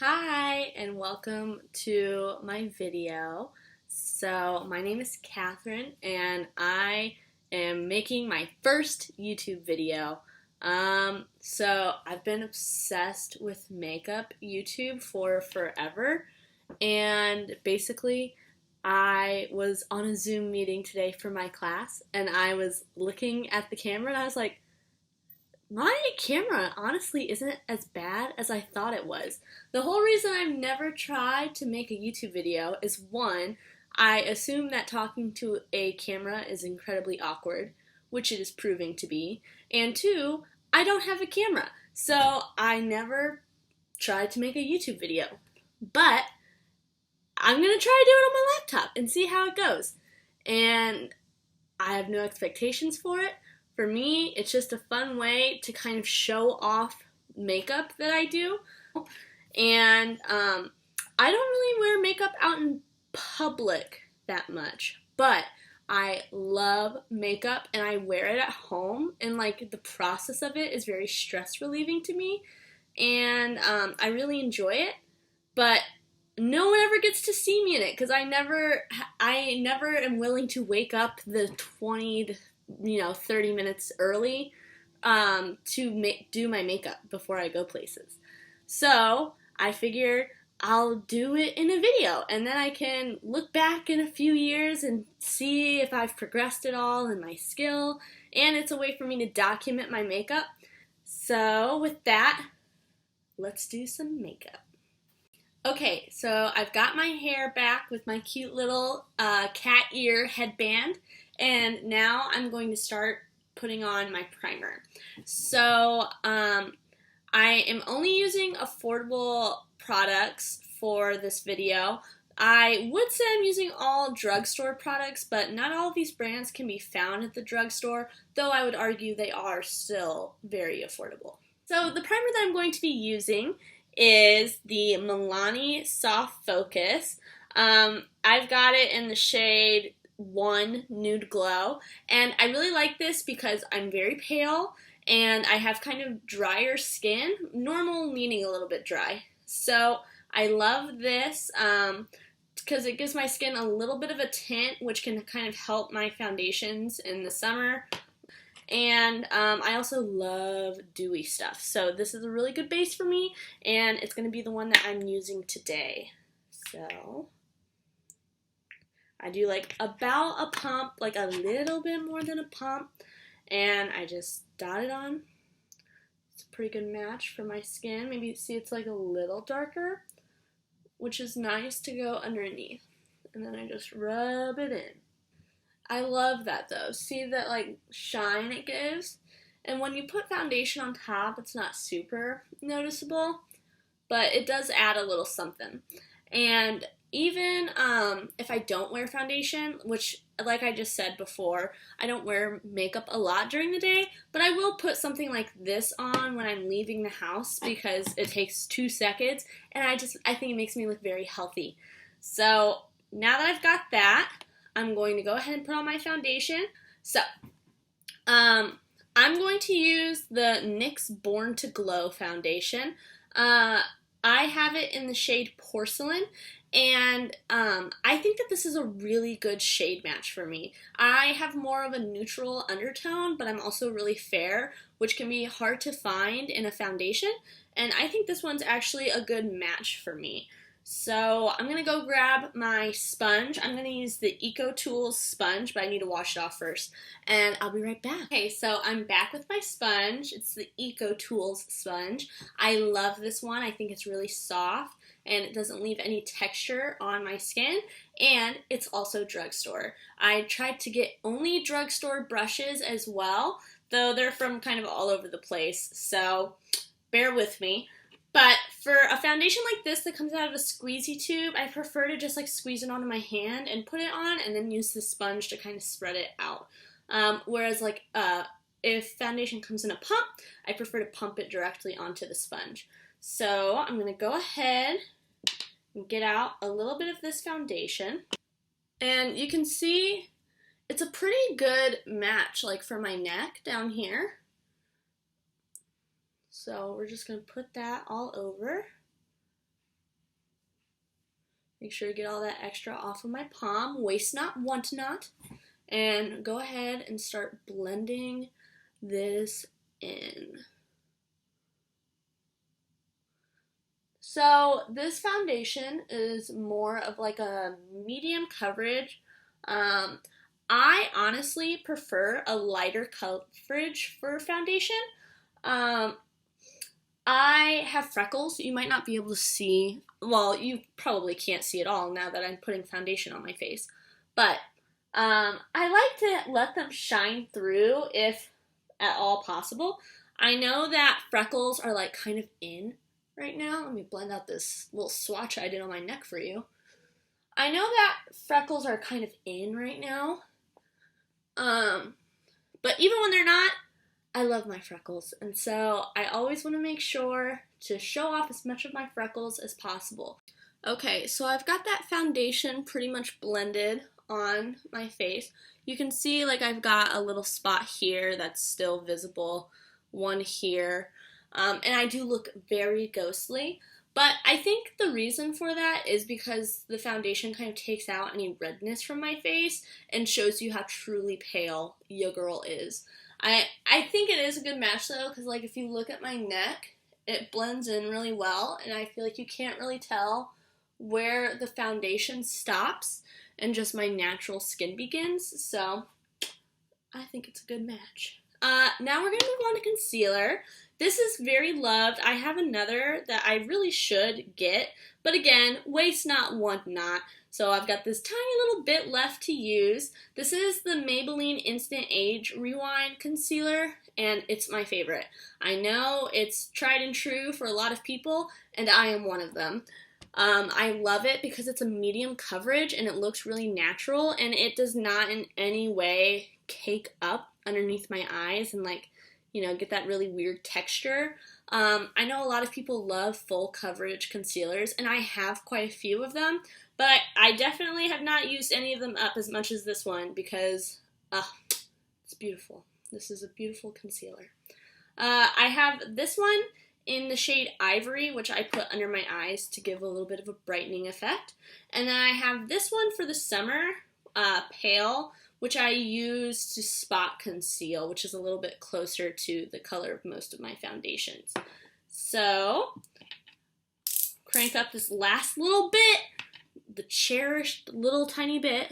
Hi and welcome to my video. So my name is Catherine and I am making my first YouTube video. So I've been obsessed with makeup YouTube for forever, and basically I was on a Zoom meeting today for my class and I was looking at the camera and I was like, my camera honestly isn't as bad as I thought it was. The whole reason I've never tried to make a YouTube video is, one, I assume that talking to a camera is incredibly awkward, which it is proving to be, and two, I don't have a camera, so I never tried to make a YouTube video. But I'm gonna try to do it on my laptop and see how it goes. And I have no expectations for it. For me, it's just a fun way to kind of show off makeup that I do. And I don't really wear makeup out in public that much, but I love makeup and I wear it at home, and like the process of it is very stress relieving to me, and I really enjoy it, but no one ever gets to see me in it because I never am willing to wake up the 20 to 30 minutes early to do my makeup before I go places. So I figured I'll do it in a video, and then I can look back in a few years and see if I've progressed at all in my skill, and it's a way for me to document my makeup. So with that, let's do some makeup. Okay, so I've got my hair back with my cute little cat ear headband, and now I'm going to start putting on my primer. So I am only using affordable products for this video. I would say I'm using all drugstore products, but not all of these brands can be found at the drugstore, though I would argue they are still very affordable. So the primer that I'm going to be using is the Milani Soft Focus. I've got it in the shade 1 Nude Glow, and I really like this because I'm very pale and I have kind of drier skin, normal meaning a little bit dry. So I love this because it gives my skin a little bit of a tint, which can kind of help my foundations in the summer. And I also love dewy stuff. So this is a really good base for me, and it's going to be the one that I'm using today. So I do like about a pump, like a little bit more than a pump, and I just dot it on. It's a pretty good match for my skin. Maybe you see it's like a little darker, which is nice to go underneath. And then I just rub it in. I love that though. See that like shine it gives? And when you put foundation on top, it's not super noticeable, but it does add a little something. And even if I don't wear foundation, which like I just said before, I don't wear makeup a lot during the day, but I will put something like this on when I'm leaving the house because it takes 2 seconds, and I think it makes me look very healthy. So now that I've got that, I'm going to go ahead and put on my foundation. So, I'm going to use the NYX Born to Glow foundation. I have it in the shade Porcelain, and I think that this is a really good shade match for me. I have more of a neutral undertone, but I'm also really fair, which can be hard to find in a foundation, and I think this one's actually a good match for me. So I'm going to go grab my sponge. I'm going to use the Eco Tools sponge, but I need to wash it off first, and I'll be right back. Okay, so I'm back with my sponge. It's the Eco Tools sponge. I love this one. I think it's really soft, and it doesn't leave any texture on my skin, and it's also drugstore. I tried to get only drugstore brushes as well, though they're from kind of all over the place, so bear with me. But for a foundation like this that comes out of a squeezy tube, I prefer to just like squeeze it onto my hand and put it on, and then use the sponge to kind of spread it out. Whereas like if foundation comes in a pump, I prefer to pump it directly onto the sponge. So I'm going to go ahead and get out a little bit of this foundation. And you can see it's a pretty good match like for my neck down here. So we're just going to put that all over. Make sure to get all that extra off of my palm. Waste not, want not. And go ahead and start blending this in. So this foundation is more of like a medium coverage. I honestly prefer a lighter coverage for foundation. I have freckles. You might not be able to see, well, you probably can't see at all now that I'm putting foundation on my face, but I like to let them shine through if at all possible. I know that freckles are like kind of in right now. Let me blend out this little swatch I did on my neck for you. I know that freckles are kind of in right now, but even when they're not, I love my freckles, and so I always want to make sure to show off as much of my freckles as possible. Okay, so I've got that foundation pretty much blended on my face. You can see like I've got a little spot here that's still visible, one here, and I do look very ghostly, but I think the reason for that is because the foundation kind of takes out any redness from my face and shows you how truly pale your girl is. I think it is a good match though, because like if you look at my neck, it blends in really well, and I feel like you can't really tell where the foundation stops and just my natural skin begins, so I think it's a good match. Now we're going to move on to concealer. This is very loved. I have another that I really should get, but again, waste not, want not. So I've got this tiny little bit left to use. This is the Maybelline Instant Age Rewind Concealer, and it's my favorite. I know it's tried and true for a lot of people, and I am one of them. I love it because it's a medium coverage and it looks really natural, and it does not in any way cake up underneath my eyes and like, you know, get that really weird texture. I know a lot of people love full coverage concealers, and I have quite a few of them, but I definitely have not used any of them up as much as this one because it's beautiful. This is a beautiful concealer. I have this one in the shade Ivory, which I put under my eyes to give a little bit of a brightening effect. And then I have this one for the summer, Pale, which I use to spot conceal, which is a little bit closer to the color of most of my foundations. So, crank up this last little bit, the cherished little tiny bit,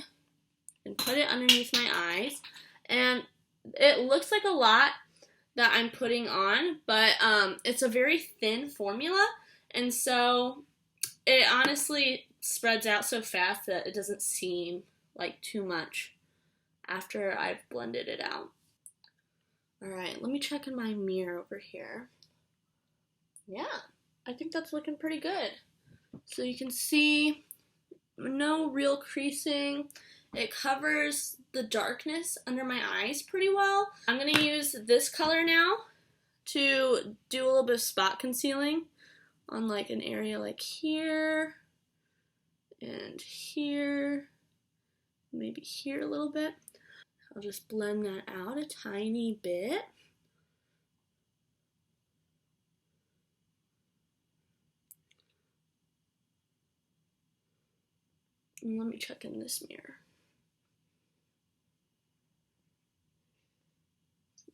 and put it underneath my eyes. And it looks like a lot that I'm putting on, but it's a very thin formula, and so it honestly spreads out so fast that it doesn't seem like too much after I've blended it out. Alright, let me check in my mirror over here. Yeah, I think that's looking pretty good. So you can see no real creasing. It covers the darkness under my eyes pretty well. I'm going to use this color now to do a little bit of spot concealing on like an area like here and here, maybe here a little bit. I'll just blend that out a tiny bit. And let me check in this mirror.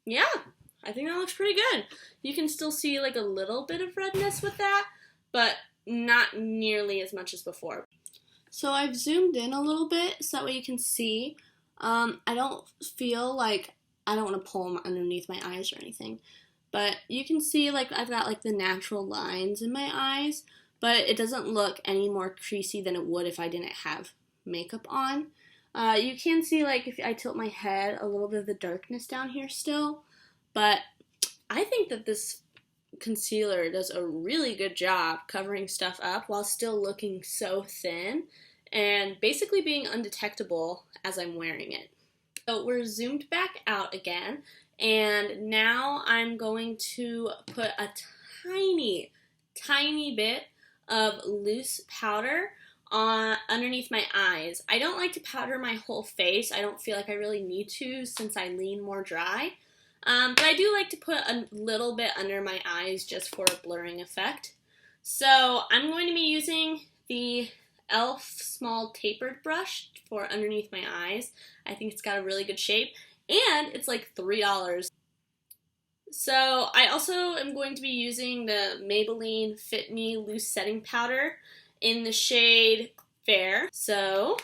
Yeah, I think that looks pretty good. You can still see like a little bit of redness with that, but not nearly as much as before. So I've zoomed in a little bit so that way you can see. I don't feel like I don't want to pull them underneath my eyes or anything, but you can see like I've got like the natural lines in my eyes, but it doesn't look any more creasy than it would if I didn't have makeup on. You can see like if I tilt my head a little bit of the darkness down here still, but I think that this concealer does a really good job covering stuff up while still looking so thin and basically being undetectable as I'm wearing it. So we're zoomed back out again, and now I'm going to put a tiny bit of loose powder on underneath my eyes. I don't like to powder my whole face. I don't feel like I really need to since I lean more dry. But I do like to put a little bit under my eyes just for a blurring effect. So I'm going to be using the e.l.f. small tapered brush for underneath my eyes. I think it's got a really good shape, and it's like $3. So I also am going to be using the Maybelline Fit Me Loose Setting Powder in the shade Fair. So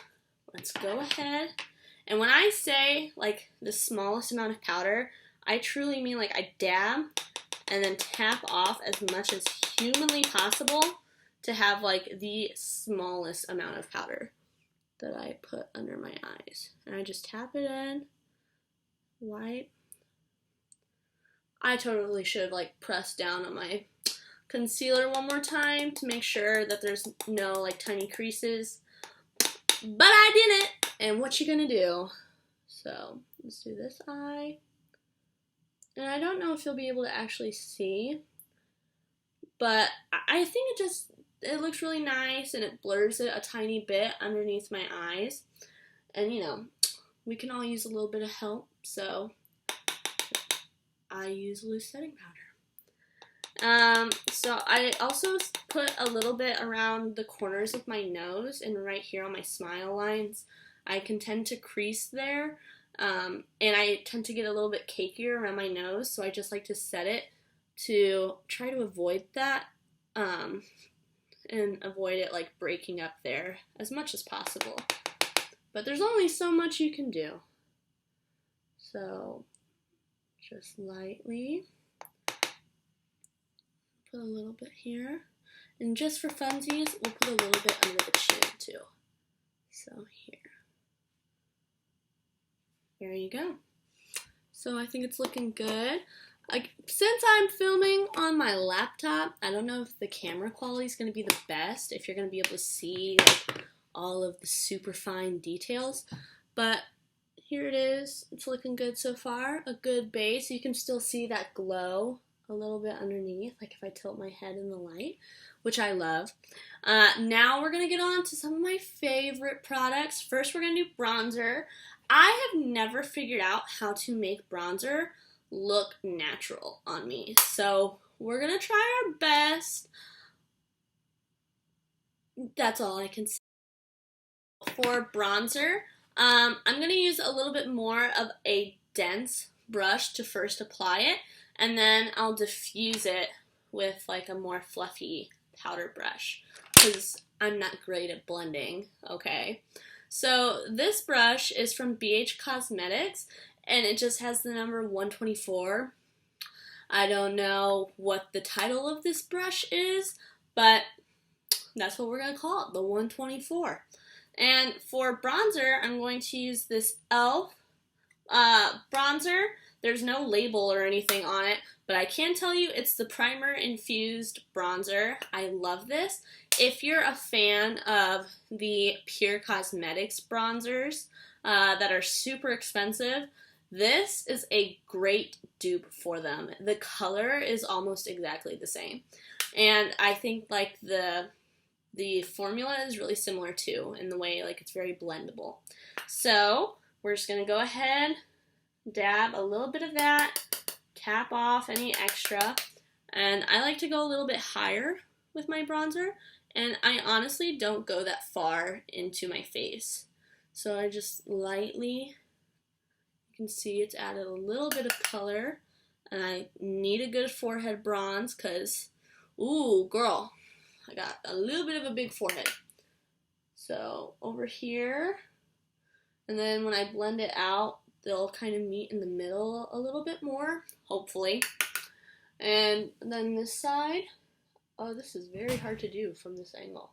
let's go ahead. And when I say like the smallest amount of powder, I truly mean like I dab and then tap off as much as humanly possible to have like the smallest amount of powder that I put under my eyes. And I just tap it in, wipe. I totally should have like pressed down on my concealer one more time to make sure that there's no like tiny creases, but I didn't. And what you gonna do? So let's do this eye. And I don't know if you'll be able to actually see, but I think it looks really nice, and it blurs it a tiny bit underneath my eyes. And you know, we can all use a little bit of help, so I use loose setting powder. So I also put a little bit around the corners of my nose and right here on my smile lines. I can tend to crease there, and I tend to get a little bit cakier around my nose, so I just like to set it to try to avoid that, and avoid it like breaking up there as much as possible. But there's only so much you can do. So just lightly put a little bit here, and just for funsies, we'll put a little bit under the chin too. So here. There you go. So I think it's looking good. Since I'm filming on my laptop, I don't know if the camera quality is going to be the best, if you're going to be able to see like, all of the super fine details, but here it is. It's looking good so far. A good base. You can still see that glow a little bit underneath, like if I tilt my head in the light, which I love. Now we're going to get on to some of my favorite products. First, we're going to do bronzer. I have never figured out how to make bronzer look natural on me, so we're going to try our best. That's all I can say. For bronzer, I'm going to use a little bit more of a dense brush to first apply it, and then I'll diffuse it with like a more fluffy powder brush, because I'm not great at blending, okay? So this brush is from BH Cosmetics, and it just has the number 124. I don't know what the title of this brush is, but that's what we're going to call it, the 124. And for bronzer, I'm going to use this e.l.f. Bronzer. There's no label or anything on it, but I can tell you it's the Primer Infused Bronzer. I love this. If you're a fan of the Pure Cosmetics bronzers that are super expensive, this is a great dupe for them. The color is almost exactly the same. And I think like the formula is really similar too, in the way like it's very blendable. So we're just gonna go ahead, dab a little bit of that, tap off any extra, and I like to go a little bit higher with my bronzer, and I honestly don't go that far into my face. So I just lightly, you can see it's added a little bit of color, and I need a good forehead bronze because, ooh, girl, I got a little bit of a big forehead. So over here, and then when I blend it out, they'll kind of meet in the middle a little bit more, hopefully. And then this side, oh, this is very hard to do from this angle.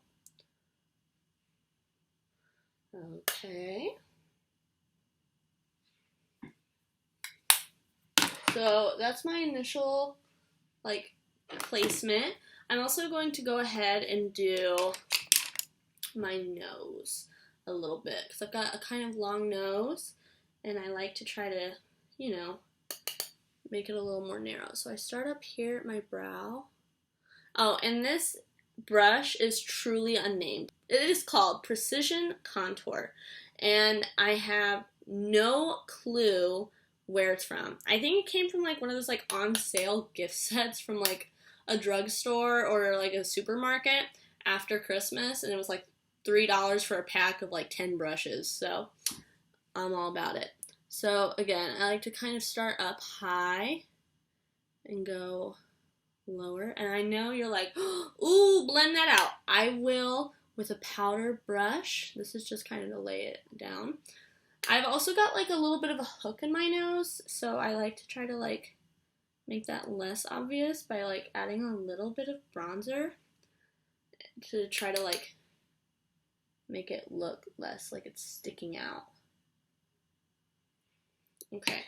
Okay. So that's my initial, like, placement. I'm also going to go ahead and do my nose a little bit, because I've got a kind of long nose, and I like to try to, you know, make it a little more narrow. So I start up here at my brow. Oh, and this brush is truly unnamed. It is called Precision Contour, and I have no clue where it's from. I think it came from like one of those like on sale gift sets from like a drugstore or like a supermarket after Christmas, and it was like $3 for a pack of like 10 brushes, so I'm all about it. So again, I like to kind of start up high and go lower. And I know you're like, ooh, blend that out. I will with a powder brush. This is just kind of to lay it down. I've also got like a little bit of a hook in my nose, so I like to try to like make that less obvious by like adding a little bit of bronzer to try to like make it look less like it's sticking out. Okay,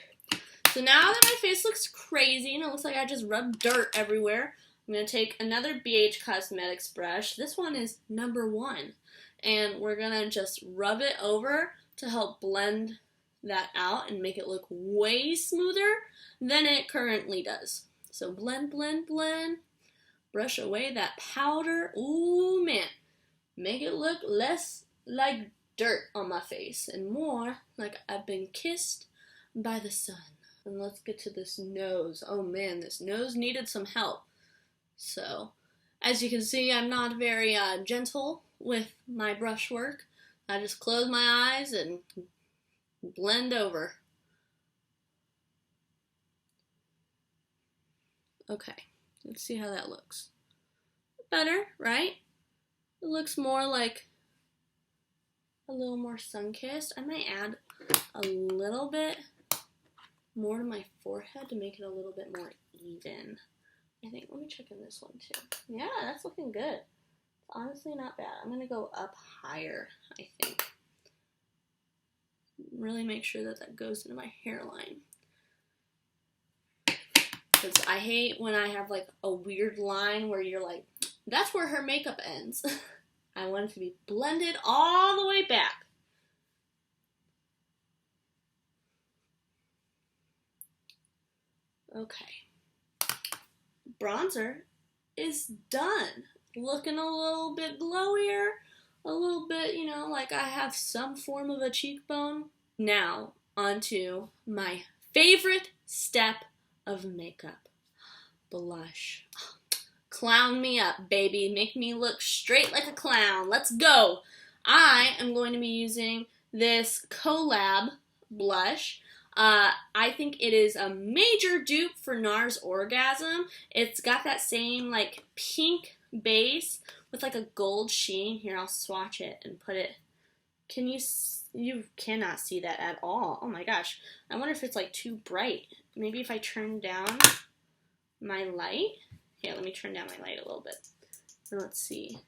so now that my face looks crazy and it looks like I just rubbed dirt everywhere, I'm going to take another BH Cosmetics brush. This one is number 1, and we're going to just rub it over to help blend that out and make it look way smoother than it currently does. So blend, blend, blend. Brush away that powder. Ooh, man. Make it look less like dirt on my face and more like I've been kissed by the sun. And let's get to this nose. Oh man, this nose needed some help. So, as you can see, I'm not very gentle with my brush work. I just close my eyes and blend over. Okay, let's see how that looks. Better, right? It looks more like a little more sun-kissed. I might add a little bit more to my forehead to make it a little bit more even. I think, let me check in this one too. Yeah, that's looking good. It's honestly not bad. I'm going to go up higher, I think. Really make sure that that goes into my hairline. Because I hate when I have like a weird line where you're like, that's where her makeup ends. I want it to be blended all the way back. Okay. Bronzer is done. Looking a little bit glowier, a little bit, you know, like I have some form of a cheekbone. Now, onto my favorite step of makeup. Blush. Clown me up, baby. Make me look straight like a clown. Let's go. I am going to be using this Col-Lab blush. I think it is a major dupe for NARS Orgasm. It's got that same like pink base with like a gold sheen. Here, I'll swatch it and put it. Can you cannot see that at all. Oh my gosh. I wonder if it's like too bright. Maybe if I turn down my light. Here, let me turn down my light a little bit. And let's see.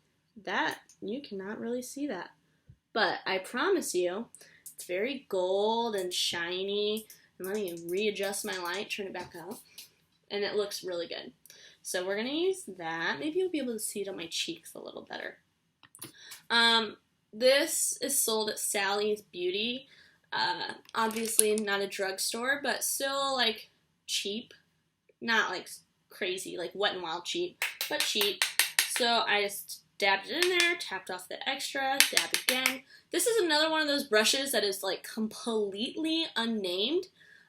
That, you cannot really see that. But I promise you, it's very gold and shiny. And let me readjust my light, turn it back up. And it looks really good. So we're going to use that. Maybe you'll be able to see it on my cheeks a little better. This is sold at Sally's Beauty. Obviously not a drugstore, but still like cheap. Not like crazy, like Wet n Wild cheap, but cheap. So I just dabbed it in there, tapped off the extra, dabbed again. This is another one of those brushes that is like completely unnamed.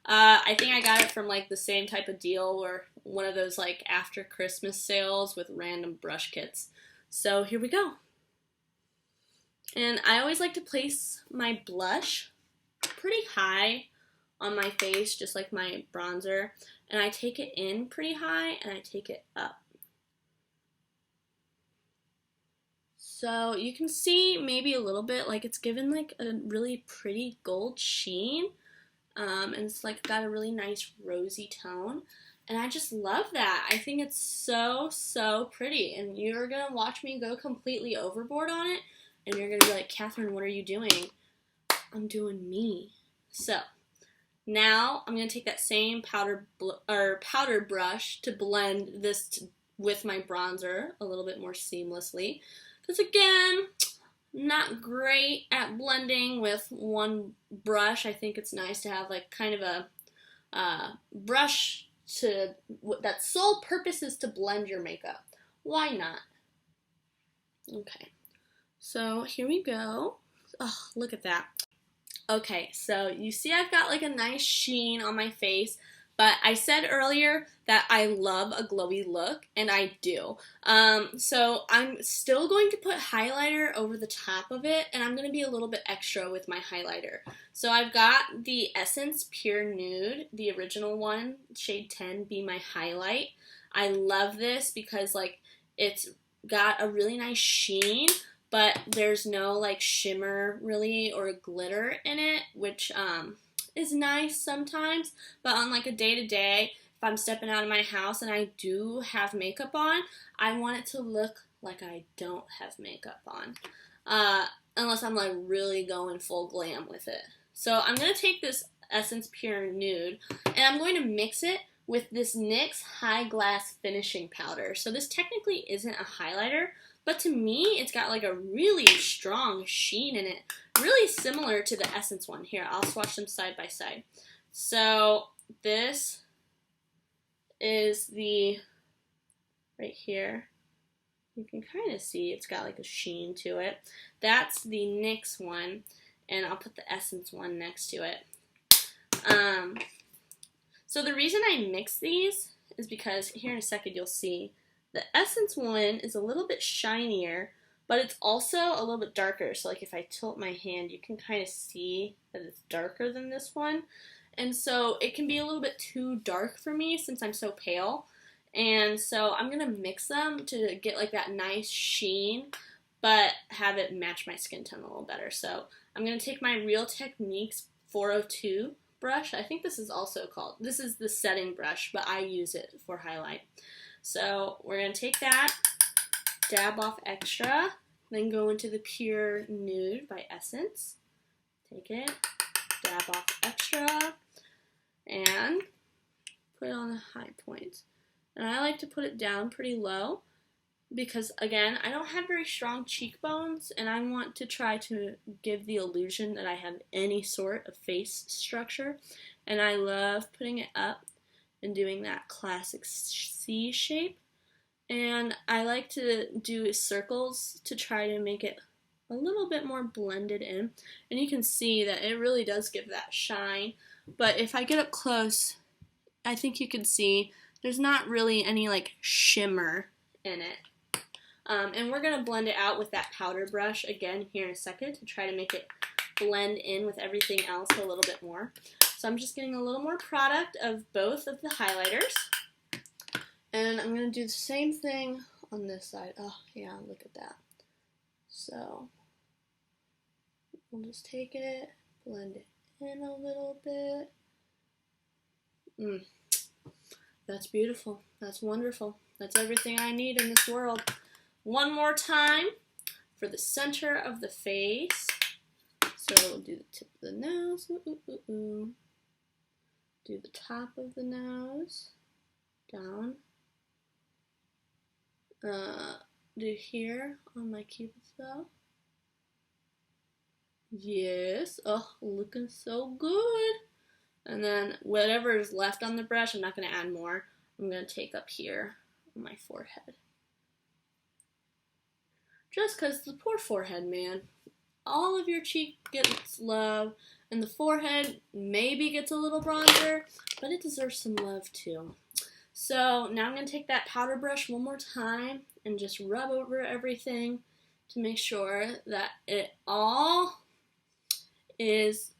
I think I got it from like the same type of deal or one of those like after Christmas sales with random brush kits. So here we go. And I always like to place my blush pretty high on my face, just like my bronzer. And I take it in pretty high and I take it up. So you can see maybe a little bit like it's given like a really pretty gold sheen. And it's like got a really nice rosy tone. And I just love that. I think it's so, so pretty. And you're going to watch me go completely overboard on it. And you're going to be like, Catherine, what are you doing? I'm doing me. So now I'm going to take that same powder brush to blend this with my bronzer a little bit more seamlessly. Because again, not great at blending with one brush. I think it's nice to have like kind of a brush that sole purpose is to blend your makeup. Why not? Okay, so here we go. Oh, look at that. Okay, so you see I've got like a nice sheen on my face. But I said earlier that I love a glowy look, and I do. So I'm still going to put highlighter over the top of it, and I'm going to be a little bit extra with my highlighter. So I've got the Essence Pure Nude, the original one, shade 10, be my highlight. I love this because like it's got a really nice sheen, but there's no like shimmer really or glitter in it, which is nice sometimes. But on like a day-to-day, if I'm stepping out of my house and I do have makeup on, I want it to look like I don't have makeup on, unless I'm like really going full glam with it. So I'm going to take this Essence Pure Nude and I'm going to mix it with this NYX High Glass Finishing Powder. So this technically isn't a highlighter, but to me, it's got like a really strong sheen in it. Really similar to the Essence one. Here, I'll swatch them side by side. So this is the, right here. You can kind of see it's got like a sheen to it. That's the NYX one, and I'll put the Essence one next to it. So the reason I mix these is because here in a second you'll see the Essence one is a little bit shinier, but it's also a little bit darker. So like if I tilt my hand, you can kind of see that it's darker than this one. And so it can be a little bit too dark for me since I'm so pale. And so I'm going to mix them to get like that nice sheen, but have it match my skin tone a little better. So I'm going to take my Real Techniques 402 brush. I think this is also called, this is the setting brush, but I use it for highlight. So we're going to take that, dab off extra, then go into the Pure Nude by Essence. Take it, dab off extra, and put it on the high point. And I like to put it down pretty low because, again, I don't have very strong cheekbones, and I want to try to give the illusion that I have any sort of face structure. And I love putting it up and doing that classic C shape. And I like to do circles to try to make it a little bit more blended in. And you can see that it really does give that shine. But if I get up close, I think you can see there's not really any like shimmer in it. And we're going to blend it out with that powder brush again here in a second to try to make it blend in with everything else a little bit more. So I'm just getting a little more product of both of the highlighters. And I'm going to do the same thing on this side. Oh, yeah, look at that. So we'll just take it, blend it in a little bit. That's beautiful. That's wonderful. That's everything I need in this world. One more time for the center of the face. So we'll do the tip of the nose. Do the top of the nose. Down. Do here on my cupid's bow. Yes. Oh, looking so good. And then whatever is left on the brush, I'm not going to add more. I'm going to take up here on my forehead. Just because the poor forehead, man. All of your cheek gets love, and the forehead maybe gets a little bronzer, but it deserves some love too. So now I'm going to take that powder brush one more time and just rub over everything to make sure that it all is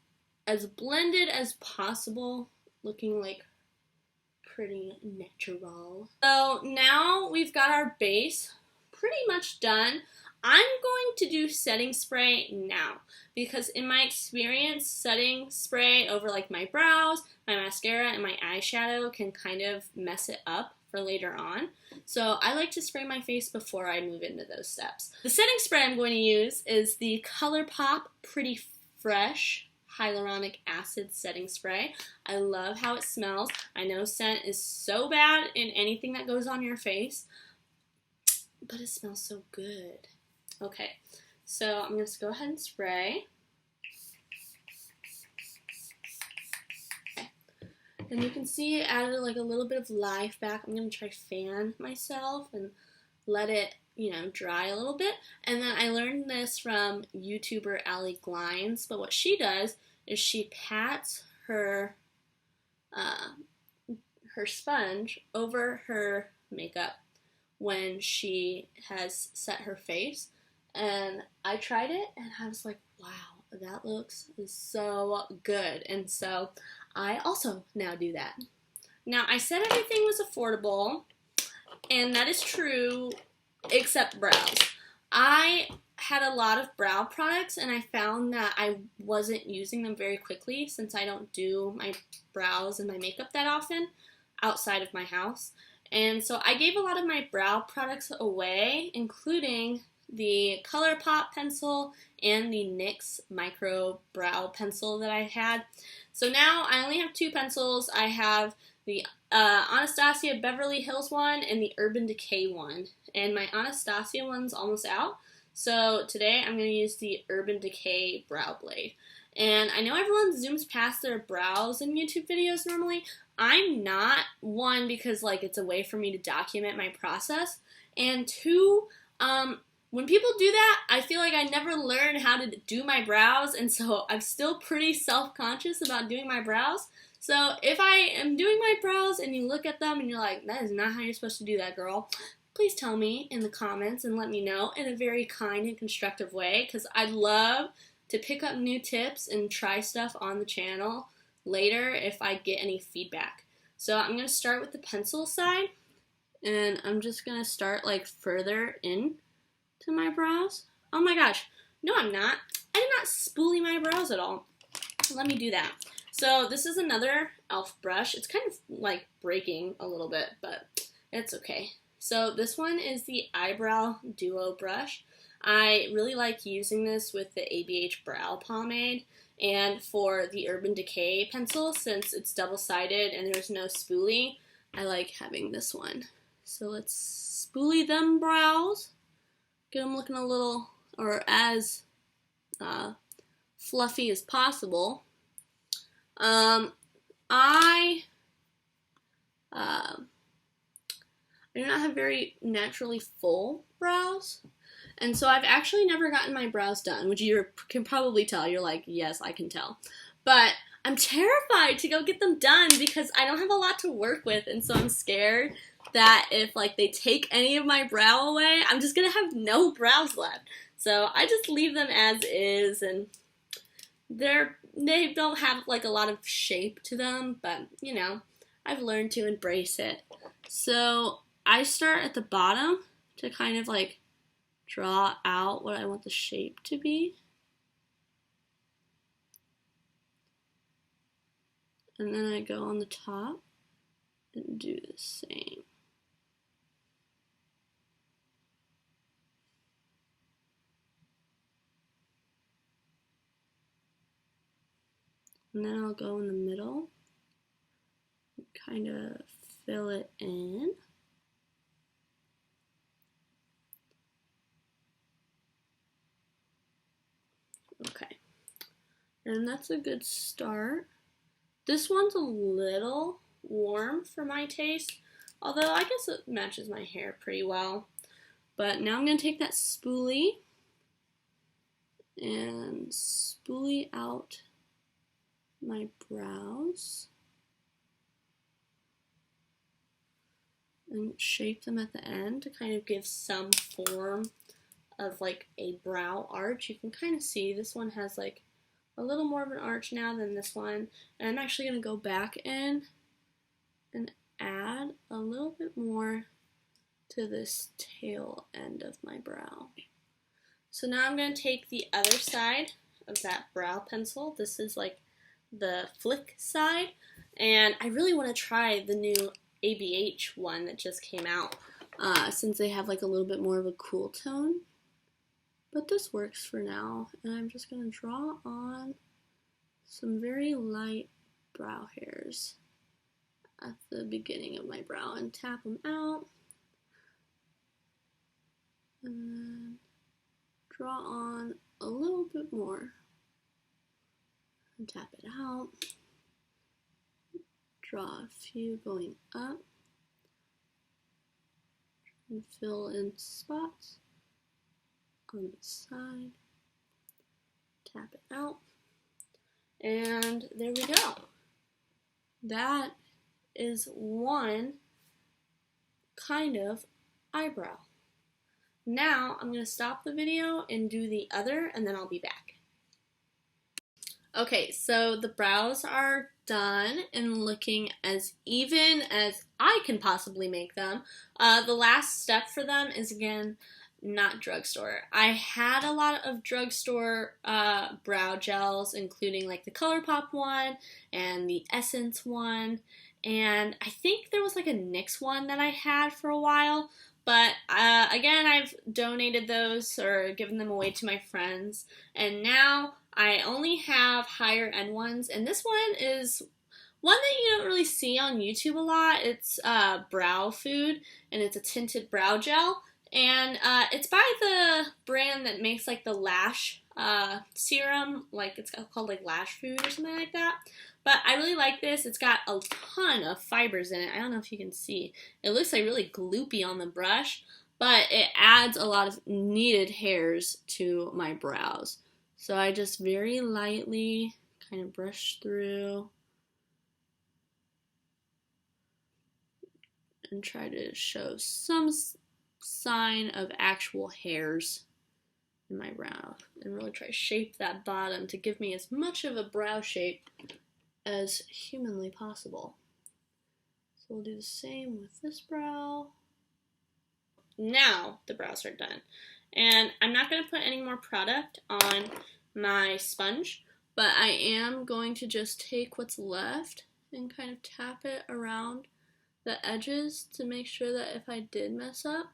as blended as possible, looking like pretty natural. So now we've got our base pretty much done. I'm going to do setting spray now because in my experience, setting spray over like my brows, my mascara, and my eyeshadow can kind of mess it up for later on. So I like to spray my face before I move into those steps. The setting spray I'm going to use is the Colourpop Pretty Fresh Hyaluronic Acid Setting Spray. I love how it smells. I know scent is so bad in anything that goes on your face, but it smells so good. Okay, so I'm going to go ahead and spray. And you can see it added like a little bit of life back. I'm going to try fan myself and let it, dry a little bit. And then I learned this from YouTuber Allie Glines, but what she does is she pats her her sponge over her makeup when she has set her face. And I tried it and I was like, wow, that looks so good. And so I also now do that. Now, I said everything was affordable, and that is true, except brows. I had a lot of brow products, and I found that I wasn't using them very quickly since I don't do my brows and my makeup that often outside of my house. And so I gave a lot of my brow products away, including the Colourpop pencil and the NYX Micro Brow Pencil that I had. So now I only have 2 pencils. I have the Anastasia Beverly Hills one and the Urban Decay one. And my Anastasia one's almost out. So today I'm going to use the Urban Decay Brow Blade. And I know everyone zooms past their brows in YouTube videos normally. I'm not, one, because like it's a way for me to document my process. And 2, when people do that, I feel like I never learned how to do my brows, and so I'm still pretty self-conscious about doing my brows. So if I am doing my brows and you look at them and you're like, that is not how you're supposed to do that, girl, please tell me in the comments and let me know in a very kind and constructive way, because I'd love to pick up new tips and try stuff on the channel later if I get any feedback. So I'm going to start with the pencil side, and I'm just going to start like further in to my brows. Oh my gosh, no I'm not. I did not spoolie my brows at all. Let me do that. So this is another e.l.f. brush. It's kind of like breaking a little bit, but it's okay. So this one is the Eyebrow Duo brush. I really like using this with the ABH Brow Pomade, and for the Urban Decay pencil, since it's double-sided and there's no spoolie, I like having this one. So let's spoolie them brows. Get them looking a little, or as fluffy as possible. I do not have very naturally full brows, and so I've actually never gotten my brows done, which you can probably tell. You're like, yes, I can tell. But I'm terrified to go get them done because I don't have a lot to work with, and so I'm scared that if like they take any of my brow away, I'm just gonna have no brows left. So I just leave them as is, and they don't have like a lot of shape to them, but you know, I've learned to embrace it. So I start at the bottom to kind of like draw out what I want the shape to be. And then I go on the top and do the same. And then I'll go in the middle and kind of fill it in. Okay, and that's a good start. This one's a little warm for my taste, although I guess it matches my hair pretty well. But now I'm going to take that spoolie and spoolie out my brows and shape them at the end to kind of give some form of like a brow arch. You can kind of see this one has like a little more of an arch now than this one, and I'm actually going to go back in and add a little bit more to this tail end of my brow. So now I'm going to take the other side of that brow pencil. This is like the flick side, and I really want to try the new ABH one that just came out, since they have like a little bit more of a cool tone. But this works for now, and I'm just going to draw on some very light brow hairs at the beginning of my brow and tap them out, and then draw on a little bit more and tap it out. Draw a few going up and fill in spots on the side, tap it out, and there we go. That is one kind of eyebrow. Now I'm going to stop the video and do the other, and then I'll be back. Okay, so the brows are done and looking as even as I can possibly make them. The last step for them is, again, not Drugstore. I had a lot of Drugstore brow gels, including like the Colourpop one and the Essence one, and I think there was like a NYX one that I had for a while. But again, I've donated those or given them away to my friends, and now I only have higher end ones, and this one is one that you don't really see on YouTube a lot. It's BrowFood, and it's a tinted brow gel, and it's by the brand that makes like the lash serum, like it's called like Lash Food or something like that. But I really like this. It's got a ton of fibers in it. I don't know if you can see. It looks like really gloopy on the brush, but it adds a lot of needed hairs to my brows. So I just very lightly kind of brush through and try to show some sign of actual hairs in my brow, and really try to shape that bottom to give me as much of a brow shape as humanly possible. So we'll do the same with this brow. Now the brows are done. And I'm not going to put any more product on my sponge, but I am going to just take what's left and kind of tap it around the edges to make sure that if I did mess up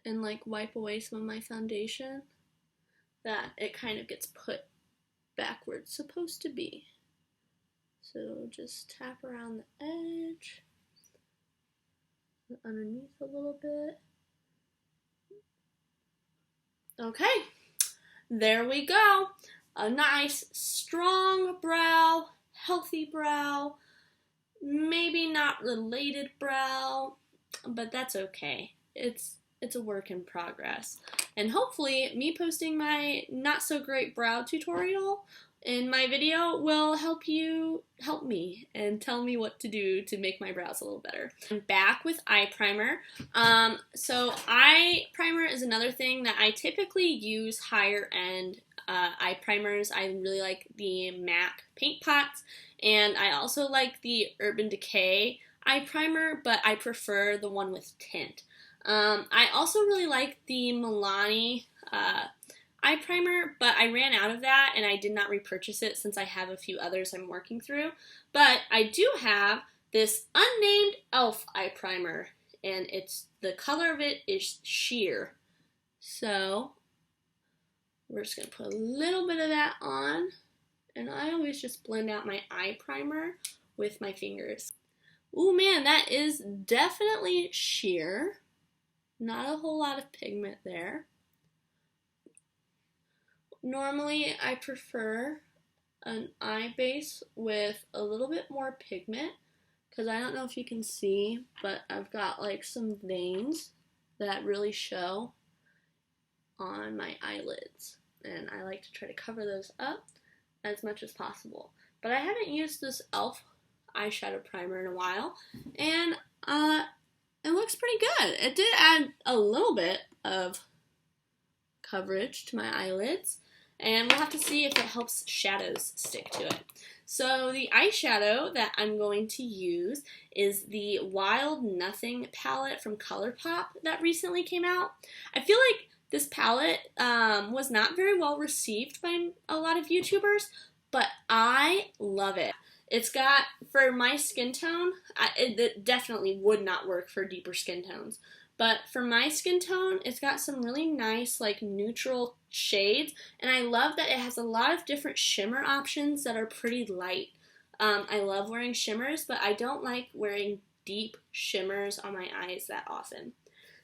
and like wipe away some of my foundation, that it kind of gets put back where it's supposed to be. So just tap around the edge, underneath a little bit. Okay, there we go. A nice, strong brow, healthy brow, maybe not related brow, but that's okay. It's a work in progress. And hopefully, me posting my not so great brow tutorial in my video will help me and tell me what to do to make my brows a little better. I'm back with eye primer. So eye primer is another thing that I typically use higher end eye primers. I really like the MAC paint pots, and I also like the Urban Decay eye primer, but I prefer the one with tint. I also really like the Milani eye primer, but I ran out of that and I did not repurchase it since I have a few others I'm working through. But I do have this unnamed e.l.f. eye primer, and the color of it is sheer. So we're just going to put a little bit of that on, and I always just blend out my eye primer with my fingers. Ooh man, that is definitely sheer. Not a whole lot of pigment there. Normally, I prefer an eye base with a little bit more pigment, because I don't know if you can see, but I've got like some veins that really show on my eyelids, and I like to try to cover those up as much as possible. But I haven't used this e.l.f. eyeshadow primer in a while, and it looks pretty good. It did add a little bit of coverage to my eyelids, and we'll have to see if it helps shadows stick to it. So the eyeshadow that I'm going to use is the Wild Nothing palette from Colourpop that recently came out. I feel like this palette was not very well received by a lot of YouTubers, but I love it. It's got, for my skin tone, it definitely would not work for deeper skin tones. But for my skin tone, it's got some really nice, like, neutral shades. And I love that it has a lot of different shimmer options that are pretty light. I love wearing shimmers, but I don't like wearing deep shimmers on my eyes that often.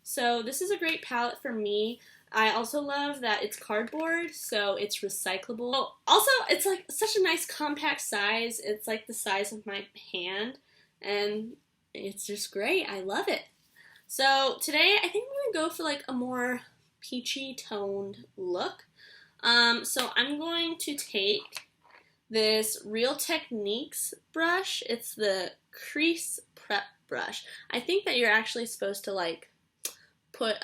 So this is a great palette for me. I also love that it's cardboard, so it's recyclable. Also, it's like such a nice compact size. It's like the size of my hand, and it's just great. I love it. So today, I think I'm going to go for like a more peachy toned look. So I'm going to take this Real Techniques brush. It's the Crease Prep brush. I think that you're actually supposed to like put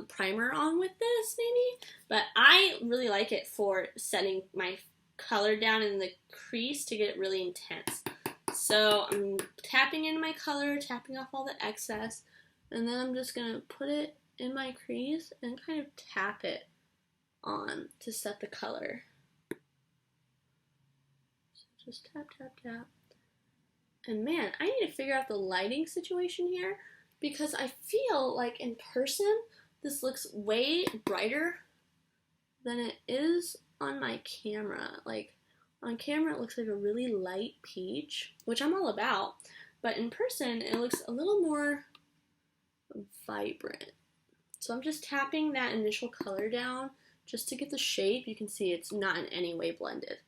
primer on with this maybe, but I really like it for setting my color down in the crease to get it really intense. So I'm tapping in my color, tapping off all the excess, and then I'm just going to put it in my crease and kind of tap it on to set the color. So just tap, tap, tap. And man, I need to figure out the lighting situation here, because I feel like in person this looks way brighter than it is on my camera. Like on camera it looks like a really light peach, which I'm all about, but in person it looks a little more vibrant. So I'm just tapping that initial color down just to get the shape. You can see it's not in any way blended.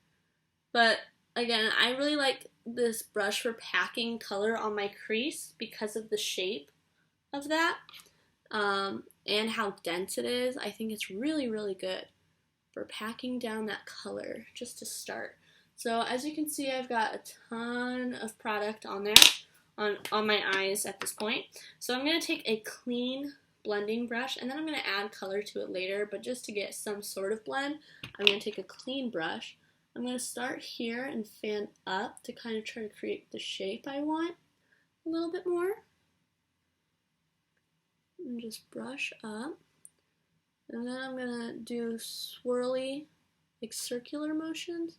But again, I really like this brush for packing color on my crease because of the shape of that and how dense it is. I think it's really, really good for packing down that color just to start. So as you can see, I've got a ton of product on there on my eyes at this point. So I'm going to take a clean blending brush, and then I'm going to add color to it later, but just to get some sort of blend, I'm going to take a clean brush. I'm going to start here and fan up to kind of try to create the shape I want a little bit more. And just brush up. And then I'm going to do swirly, like circular motions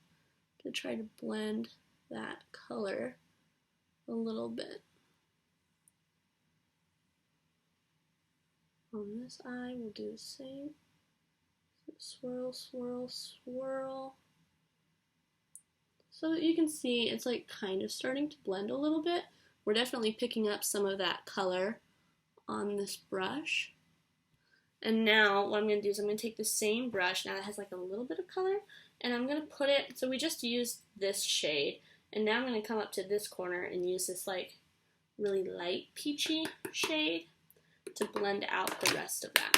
to try to blend that color a little bit. On this eye, we'll do the same. Swirl, swirl, swirl. So you can see it's like kind of starting to blend a little bit. We're definitely picking up some of that color on this brush. And now what I'm going to do is I'm going to take the same brush, now that has like a little bit of color, and I'm going to put it, so we just used this shade, and now I'm going to come up to this corner and use this like really light peachy shade to blend out the rest of that.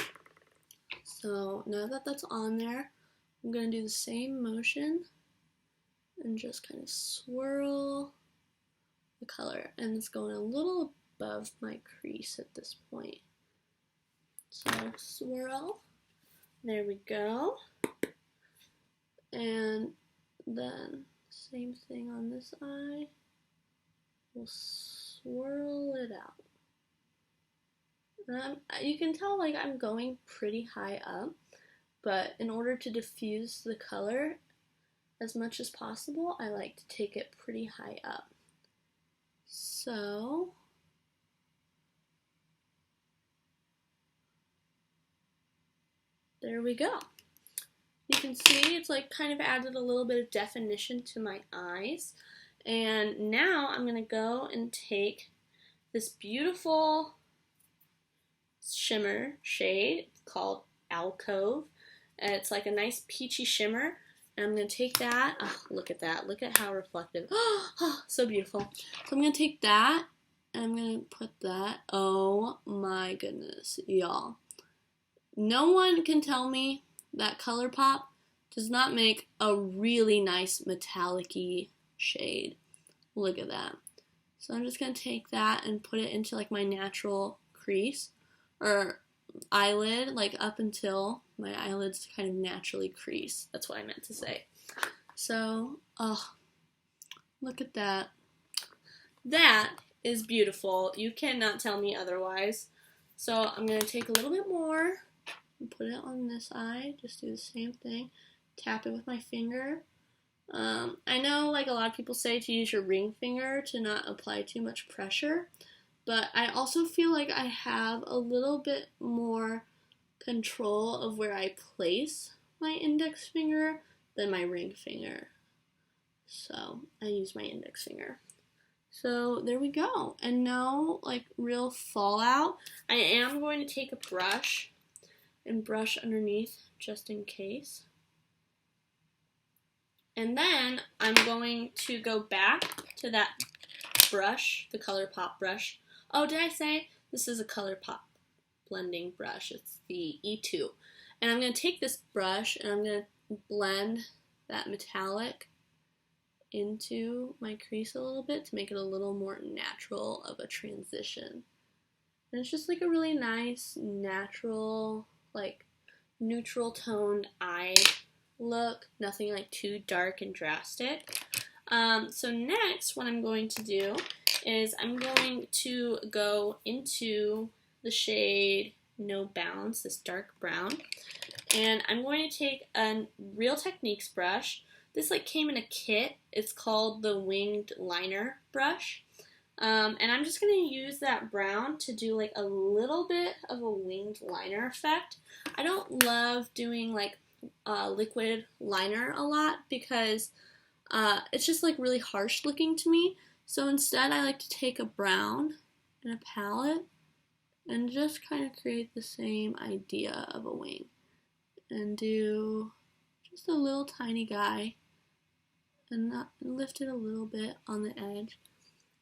So now that that's on there, I'm going to do the same motion and just kind of swirl the color, and it's going a little above my crease at this point. So swirl, there we go, and then same thing on this eye, we'll swirl it out. You can tell like I'm going pretty high up, but in order to diffuse the color as much as possible, I like to take it pretty high up. So there we go. You can see it's like kind of added a little bit of definition to my eyes. And now I'm going to go and take this beautiful shimmer shade called Alcove. And it's like a nice peachy shimmer. And I'm going to take that. Oh, look at that. Look at how reflective. Oh, so beautiful. So I'm going to take that and I'm going to put that. Oh my goodness, y'all. No one can tell me that Colourpop does not make a really nice metallic-y shade. Look at that. So I'm just going to take that and put it into like my natural crease or eyelid, like up until my eyelids kind of naturally crease. That's what I meant to say. So, oh, look at that. That is beautiful. You cannot tell me otherwise. So I'm going to take a little bit more and put it on this eye. Just do the same thing. Tap it with my finger. I know like a lot of people say to use your ring finger to not apply too much pressure, but I also feel like I have a little bit more control of where I place my index finger than my ring finger. So I use my index finger. So there we go. And no like real fallout. I am going to take a brush and brush underneath just in case. And then I'm going to go back to that brush, the Colourpop brush. Oh, did I say this is a Colourpop blending brush? It's the E2. And I'm going to take this brush and I'm going to blend that metallic into my crease a little bit to make it a little more natural of a transition. And it's just like a really nice, natural, like neutral toned eye look. Nothing like too dark and drastic. So next, what I'm going to do is I'm going to go into the shade No Bounds, this dark brown. And I'm going to take a Real Techniques brush. This like came in a kit. It's called the Winged Liner brush. And I'm just going to use that brown to do like a little bit of a winged liner effect. I don't love doing like liquid liner a lot because it's just like really harsh looking to me. So instead I like to take a brown and a palette and just kind of create the same idea of a wing. And do just a little tiny guy and lift it a little bit on the edge.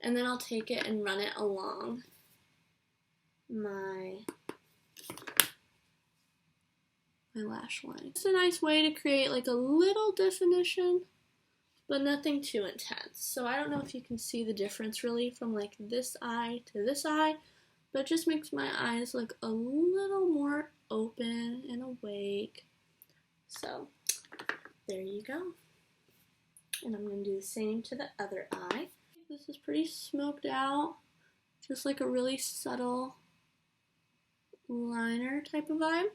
And then I'll take it and run it along my lash line. It's a nice way to create like a little definition, but nothing too intense. So I don't know if you can see the difference really from like this eye to this eye, but it just makes my eyes look a little more open and awake. So there you go. And I'm going to do the same to the other eye. This is pretty smoked out, just like a really subtle liner type of vibe.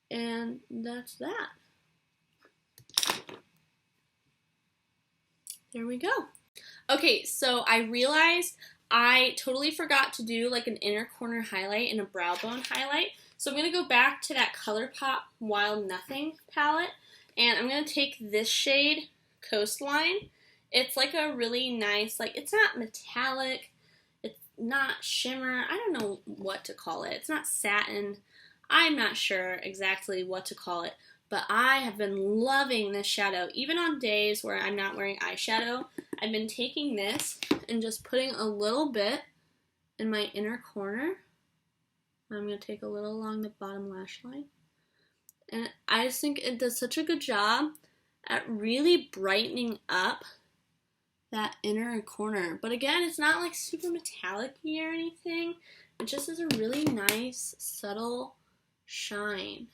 And that's that. There we go. Okay, so I realized I totally forgot to do like an inner corner highlight and a brow bone highlight. So I'm going to go back to that Colourpop Wild Nothing palette, and I'm going to take this shade, Coastline. It's like a really nice, like it's not metallic, it's not shimmer, I don't know what to call it. It's not satin. I'm not sure exactly what to call it, but I have been loving this shadow. Even on days where I'm not wearing eyeshadow, I've been taking this and just putting a little bit in my inner corner. I'm going to take a little along the bottom lash line. And I just think it does such a good job at really brightening up that inner corner. But again, it's not like super metallic-y or anything. It just is a really nice, subtle shine.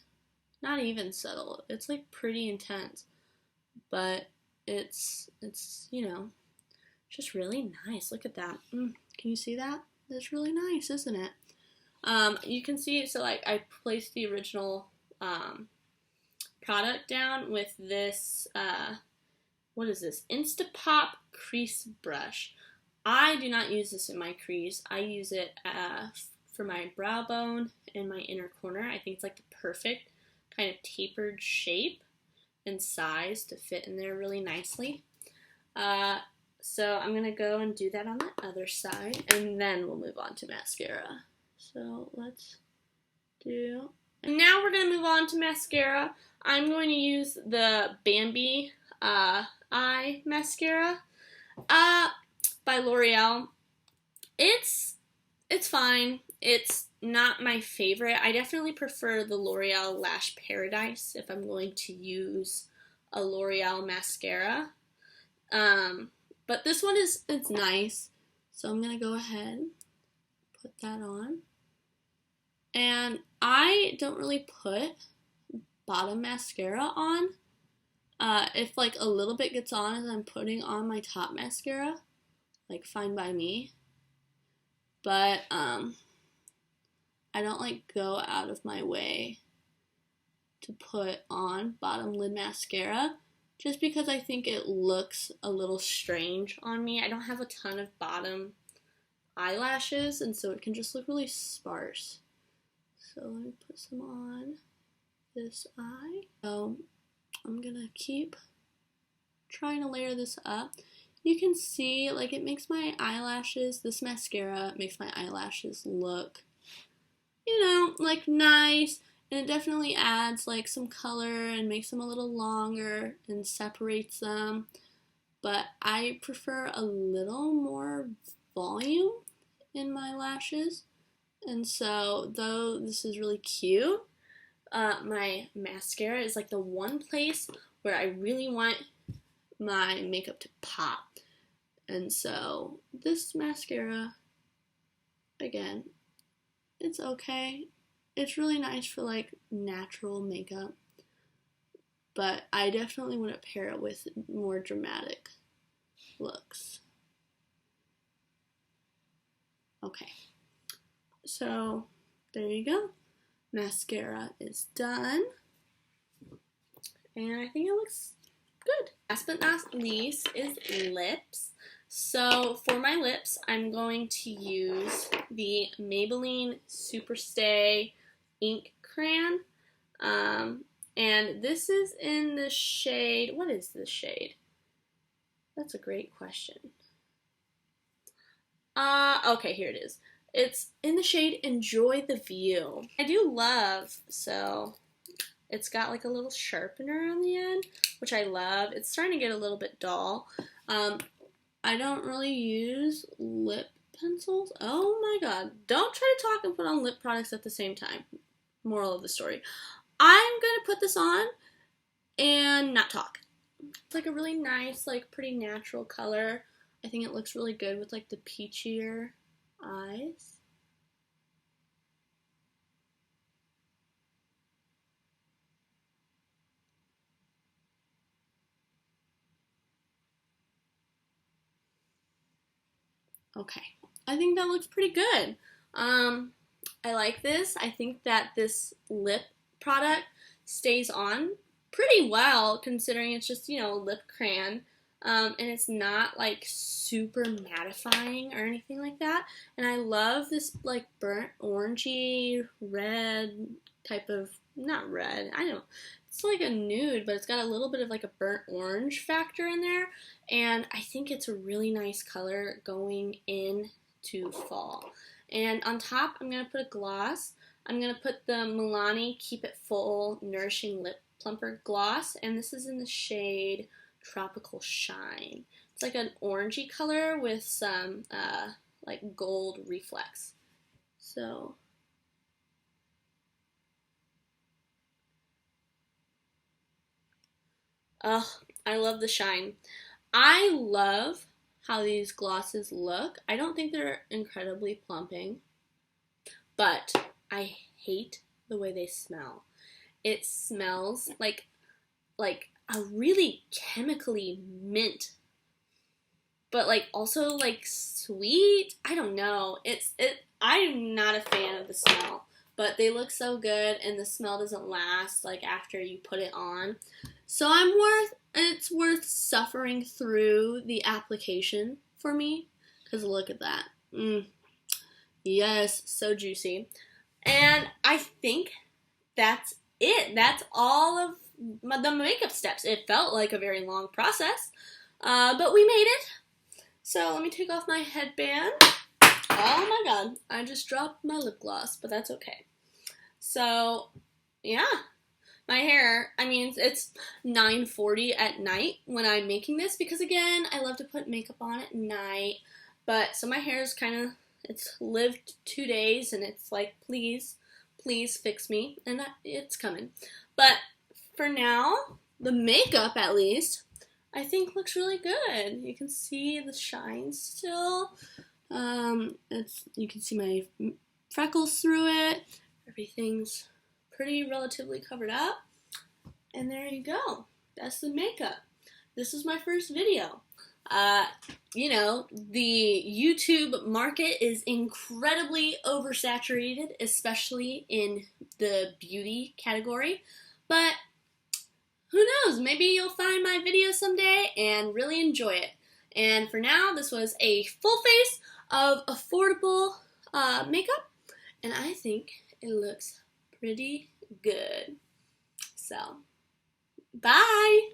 Not even subtle. It's like pretty intense. But it's you know, just really nice. Look at that. Can you see that? That's really nice, isn't it? You can see, so like I placed the original product down with this, what is this? Instapop crease brush. I do not use this in my crease. I use it for my brow bone and my inner corner. I think it's like the perfect kind of tapered shape and size to fit in there really nicely. So I'm going to go and do that on the other side, and then we'll move on to mascara. So let's do... And now we're going to move on to mascara. I'm going to use the Bambi Eye Mascara by L'Oreal. It's fine. It's not my favorite. I definitely prefer the L'Oreal Lash Paradise if I'm going to use a L'Oreal mascara. But this one it's nice. So I'm going to go ahead, put that on. And I don't really put bottom mascara on. If like a little bit gets on as I'm putting on my top mascara, like fine by me. But I don't like go out of my way to put on bottom lid mascara just because I think it looks a little strange on me. I don't have a ton of bottom eyelashes, and so it can just look really sparse. So let me put some on this eye. So I'm gonna keep trying to layer this up. You can see, like, it makes my eyelashes, this mascara makes my eyelashes look, you know, like nice. And it definitely adds like some color and makes them a little longer and separates them. But I prefer a little more volume in my lashes. And so, though this is really cute, my mascara is like the one place where I really want my makeup to pop. And so this mascara, again, it's okay. It's really nice for like natural makeup, but I definitely want to pair it with more dramatic looks. Okay, so there you go. Mascara is done, and I think it looks good. Last but not least is lips. So for my lips, I'm going to use the Maybelline SuperStay Ink Crayon. And this is in the shade, what is this shade? That's a great question. Okay, here it is. It's in the shade Enjoy the View. I do love, so it's got like a little sharpener on the end, which I love. It's starting to get a little bit dull. I don't really use lip pencils. Oh my god. Don't try to talk and put on lip products at the same time. Moral of the story. I'm going to put this on and not talk. It's like a really nice, like pretty natural color. I think it looks really good with like the peachier eyes. Okay, I think that looks pretty good. I like this. I think that this lip product stays on pretty well considering it's just, you know, lip crayon. And it's not like super mattifying or anything like that. And I love this like burnt orangey red type of, not red, I don't know. It's like a nude, but it's got a little bit of like a burnt orange factor in there. And I think it's a really nice color going into fall. And on top, I'm going to put a gloss. I'm going to put the Milani Keep It Full Nourishing Lip Plumper Gloss. And this is in the shade Tropical Shine. It's like an orangey color with some like gold reflex. So oh, I love the shine. I love how these glosses look. I don't think they're incredibly plumping, but I hate the way they smell. It smells like a really chemically mint, but like also like sweet. I don't know. I'm not a fan of the smell, but they look so good and the smell doesn't last like after you put it on. So it's worth suffering through the application for me, because look at that. Yes, so juicy. And I think that's it. That's all of the makeup steps. It felt like a very long process, but we made it. So let me take off my headband. Oh my god, I just dropped my lip gloss, but that's okay. So, yeah. My hair, I mean, it's 9:40 at night when I'm making this because, again, I love to put makeup on at night. But, so my hair is kind of, it's lived 2 days and it's like, please fix me. And it's coming. But for now, the makeup, at least, I think looks really good. You can see the shine still. You can see my freckles through it. Everything's pretty relatively covered up, and there you go. That's the makeup. This is my first video. You know, the YouTube market is incredibly oversaturated, especially in the beauty category, but who knows, maybe you'll find my video someday and really enjoy it. And for now, this was a full face of affordable makeup, and I think it looks pretty good. So, bye!